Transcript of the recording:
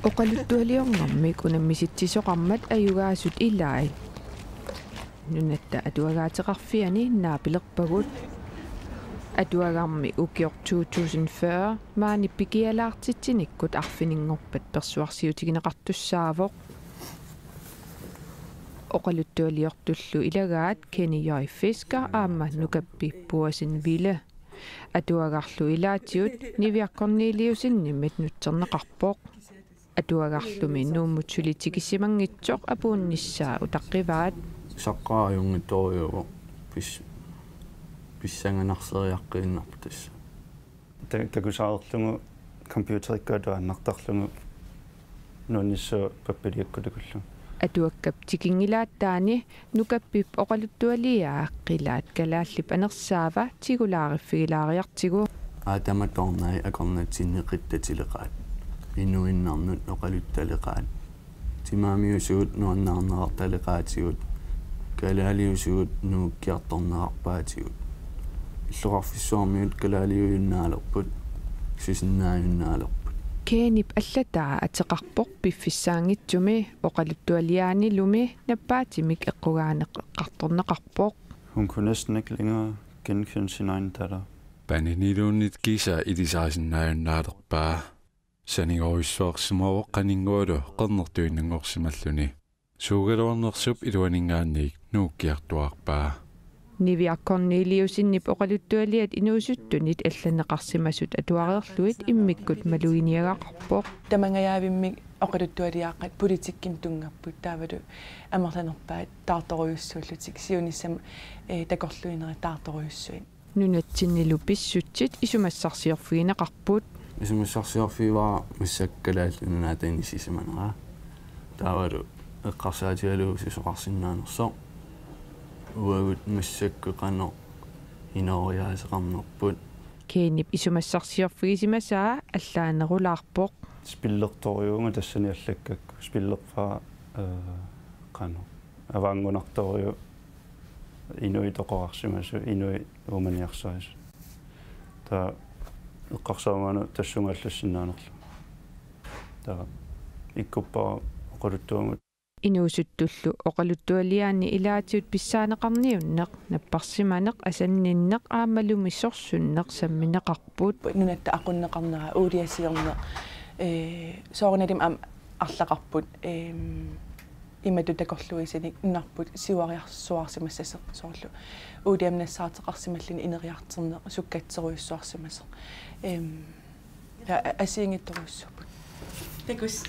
Oqaluttualiornarmi kunammisittisoqarmat ayugaasut ilaai. Nunatta atuagaateqarfiani naapilerpagut. Atuagarmi ukior 2040 maani pikialaartitinikkut arfininnngorpat persuarsiutigineqartussaavoq. Oqaluttualiortullu ilagaat Kenny Fisker aamma nukappi puasin atuagarlu ilaatiut niviakkorniiliusinnimmit nutserneqarpoq. Atuagarlumi nuummutsuli-tigisimangitsoq apuunnissaa utaqqivaat. Saqqaajungittoriugu pissanganarseeriaqqiinnarpu tassa. Takusaarlungu computerikkaatuannartarlungu nuunnissu pappiliakkutukullu. Atuakkap tikingilaataani nukappip oqaluttualiaa qilaat kalaallip anersaava tigulaariffigilaariartigu. Aatamatornai akornatsinneqittatileqaat. Inuinnarnut oqaluttaleqaat. Timaamiusuut nuannаарnerartaleqaatigut. Kalaaliusuut nuukkiartornerarpaatigut. Illuqarfissuarmiut kalaaliuyunnaalerput. Sisinnaayunnaalerput. Keenip allataa ateqarpoq piffissaangitsumi oqaluttualiaanilumi nappaatimik eqqugaaneqqartorneqarpoq. Hun kunne næsten ikke længere genkende sin egen datter. Paniniluunnit kisa ilisaasinnaayunnaalerpaa. Saningorussuarsimaavoq qaninguulu qernertuinnangorsimalluni. Suugaluarnersup iluaningaanniik nuukkiartuarpaa. Niviakkorniiliusinnip oqaluttualiat inuusuttunit allaneqarsimasut atuarerluit immikkut maluiniagaqarpoq. Tamangayaavimmik oqaluttualiaqqat politikkim tungapput taavalu amerlanerpaat taartoruyussuullutik siunissam takorluineri taartoruyussuin. Nunatsinnilu pissutsit isumassarsiorfigineqarput. Isumassarsiorfiivaa missakkalaallunaatainisisimanaraa. Taavalu eqqarsaatialuusisoqarsinnaanersoq. Uagut massakkeqano inoriaaseqarnerput. Keenip isumassarsiorfigisimasaa allaanerulaarpoq. Spillertoriunga tassani allakkakku spillerfaa qano avangunartoriu inui toqorarsimasu inui umaniarsaris. Ta eqqarsaamaanu tassungallassinnaanerlu. Ta ikkuppaa oqaluttuungut Inuusuttullu oqaluttualiaanni ilaatiut pissaaneqarniunneq napparsimaneq asanninneq aammalumissorsunneq sammineqarput. Nunatta aqunneqarnera uuliassiorneq soornalim арлақарпут иматутакорлуисаник унарпут сиуариарсуарсимассасеқ соорлу уулиамнассаартеқарсималлини инериартернеқ суккатсеруйуссуарсимасеқ асиингитторуйуссуппут такус